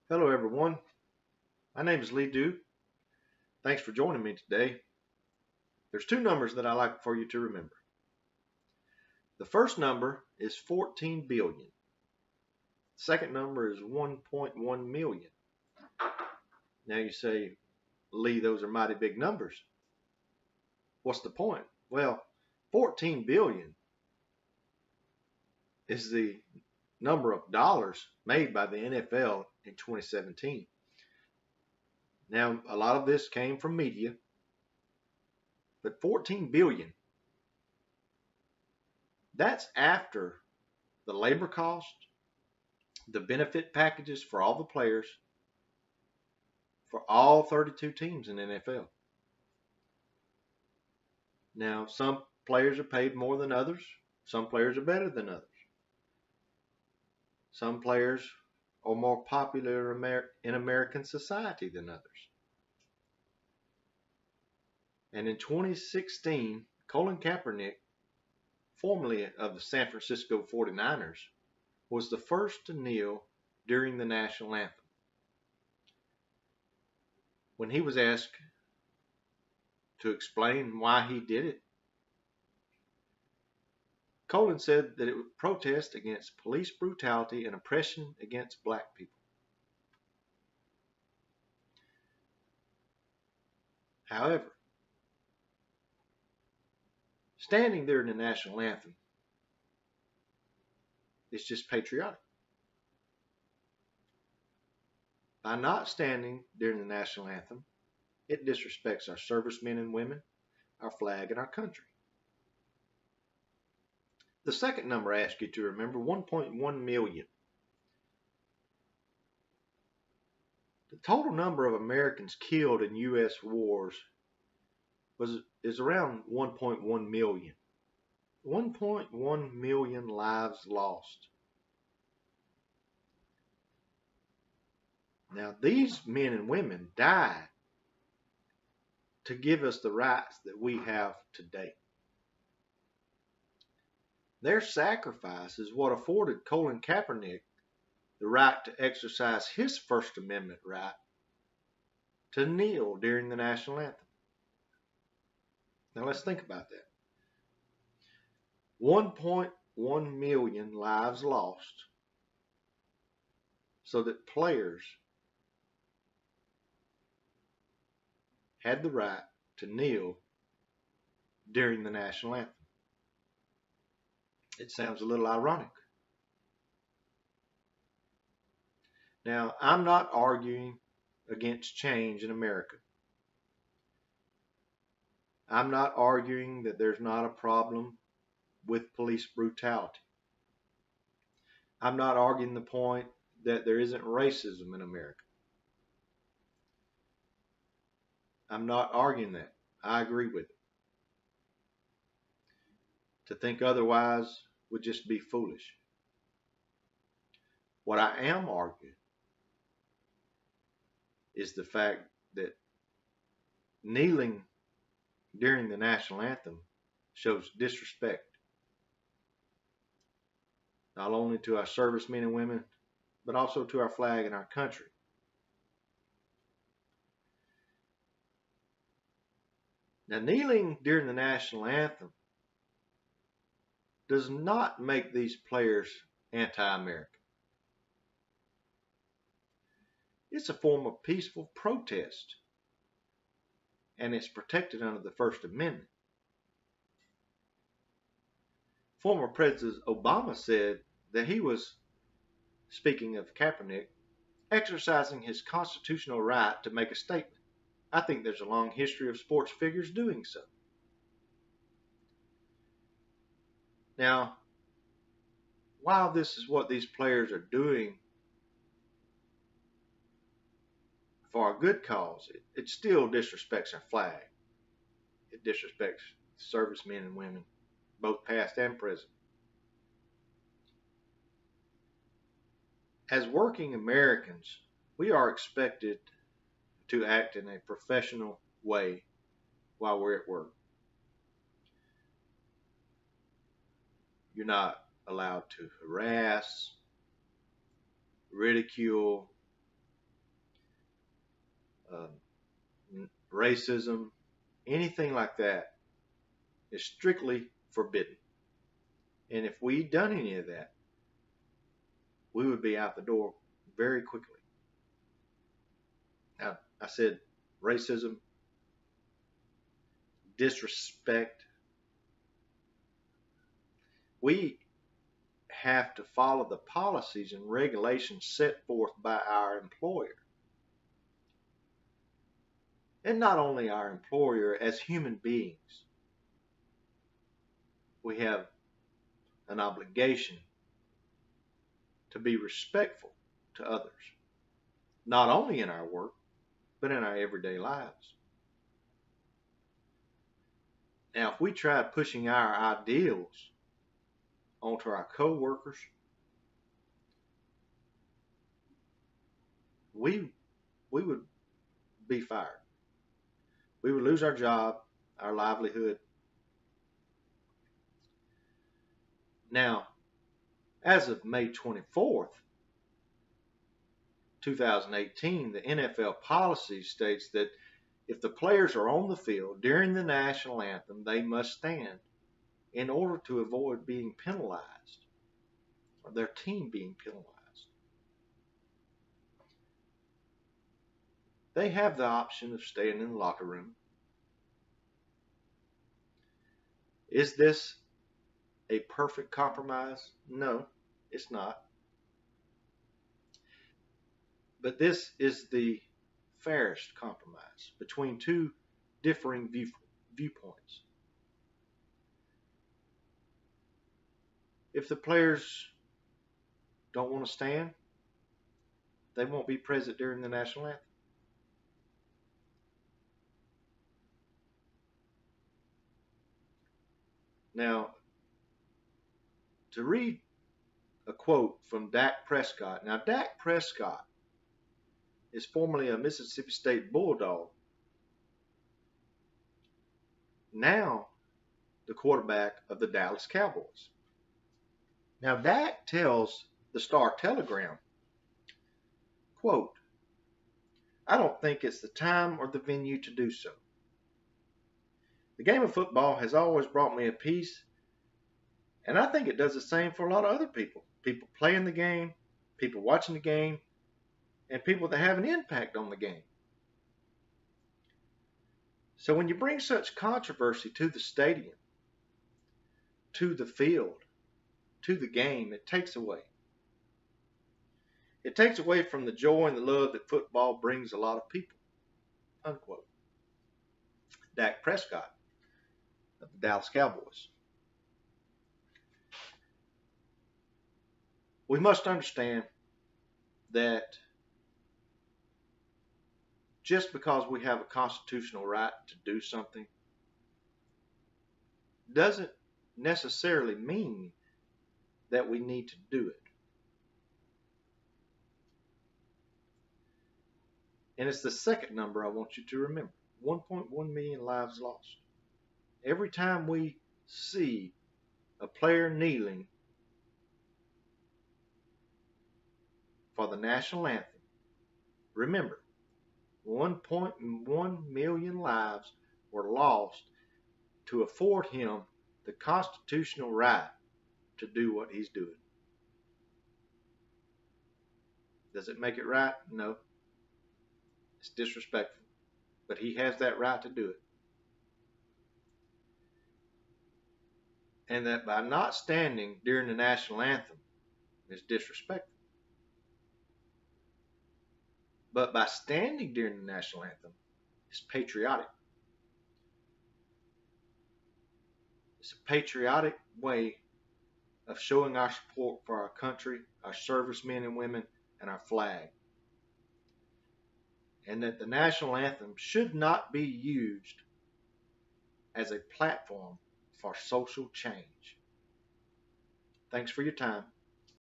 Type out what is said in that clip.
Hello, everyone. My name is Lee Duke. Thanks for joining me today. There's two numbers that I like for you to remember. The first number is 14 billion. The second number is 1.1 million. Now you say, Lee, those are mighty big numbers. What's the point? Well, 14 billion is the number of dollars made by the NFL in 2017. Now, a lot of this came from media, but 14 billion, that's after the labor cost, the benefit packages for all the players, for all 32 teams in the NFL. Now, some players are paid more than others. Some players are better than others. Some players are more popular in American society than others. And in 2016, Colin Kaepernick, formerly of the San Francisco 49ers, was the first to kneel during the national anthem. When he was asked to explain why he did it, Colin said that it would protest against police brutality and oppression against black people. However, standing during the national anthem is just patriotic. By not standing during the national anthem, it disrespects our servicemen and women, our flag, and our country. The second number I ask you to remember, 1.1 million. The total number of Americans killed in U.S. wars is around 1.1 million. 1.1 million lives lost. Now, these men and women died to give us the rights that we have today. Their sacrifice is what afforded Colin Kaepernick the right to exercise his First Amendment right to kneel during the national anthem. Now let's think about that. 1.1 million lives lost so that players had the right to kneel during the national anthem. It sounds a little ironic. Now, I'm not arguing against change in America. I'm not arguing that there's not a problem with police brutality. I'm not arguing the point that there isn't racism in America. I'm not arguing that. I agree with it. To think otherwise would just be foolish. What I am arguing is the fact that kneeling during the national anthem shows disrespect, not only to our servicemen and women, but also to our flag and our country. Now, kneeling during the national anthem does not make these players anti-American. It's a form of peaceful protest, and it's protected under the First Amendment. Former President Obama said that he was, speaking of Kaepernick, exercising his constitutional right to make a statement. I think there's a long history of sports figures doing so. Now, while this is what these players are doing for a good cause, it still disrespects our flag. It disrespects servicemen and women, both past and present. As working Americans, we are expected to act in a professional way while we're at work. You're not allowed to harass, ridicule, racism, anything like that is strictly forbidden. And if we'd done any of that, we would be out the door very quickly. Now, I said racism, disrespect. We have to follow the policies and regulations set forth by our employer. And not only our employer, as human beings, we have an obligation to be respectful to others, not only in our work, but in our everyday lives. Now, if we try pushing our ideals onto our co-workers, we would be fired. We would lose our job, our livelihood. Now, as of May 24th, 2018, the NFL policy states that if the players are on the field during the national anthem, they must stand in order to avoid being penalized or their team being penalized. They have the option of staying in the locker room. Is this a perfect compromise? No, it's not. But this is the fairest compromise between two differing viewpoints. If the players don't want to stand, they won't be present during the national anthem. Now, to read a quote from Dak Prescott. Now, Dak Prescott is formerly a Mississippi State Bulldog. Now, the quarterback of the Dallas Cowboys. Now, Dak tells the Star-Telegram, quote, "I don't think it's the time or the venue to do so. The game of football has always brought me a peace, and I think it does the same for a lot of other people. People playing the game, people watching the game, and people that have an impact on the game. So when you bring such controversy to the stadium, to the field, to the game, it takes away. It takes away from the joy and the love that football brings a lot of people." Unquote. Dak Prescott of the Dallas Cowboys. We must understand that just because we have a constitutional right to do something doesn't necessarily mean that we need to do it. And it's the second number I want you to remember. 1.1 million lives lost. Every time we see a player kneeling for the national anthem, remember, 1.1 million lives were lost to afford him the constitutional right to do what he's doing. Does it make it right? No. It's disrespectful. But he has that right to do it. And that by not standing during the national anthem is disrespectful. But by standing during the national anthem is patriotic. It's a patriotic way of showing our support for our country, our servicemen and women, and our flag. And that the national anthem should not be used as a platform for social change. Thanks for your time.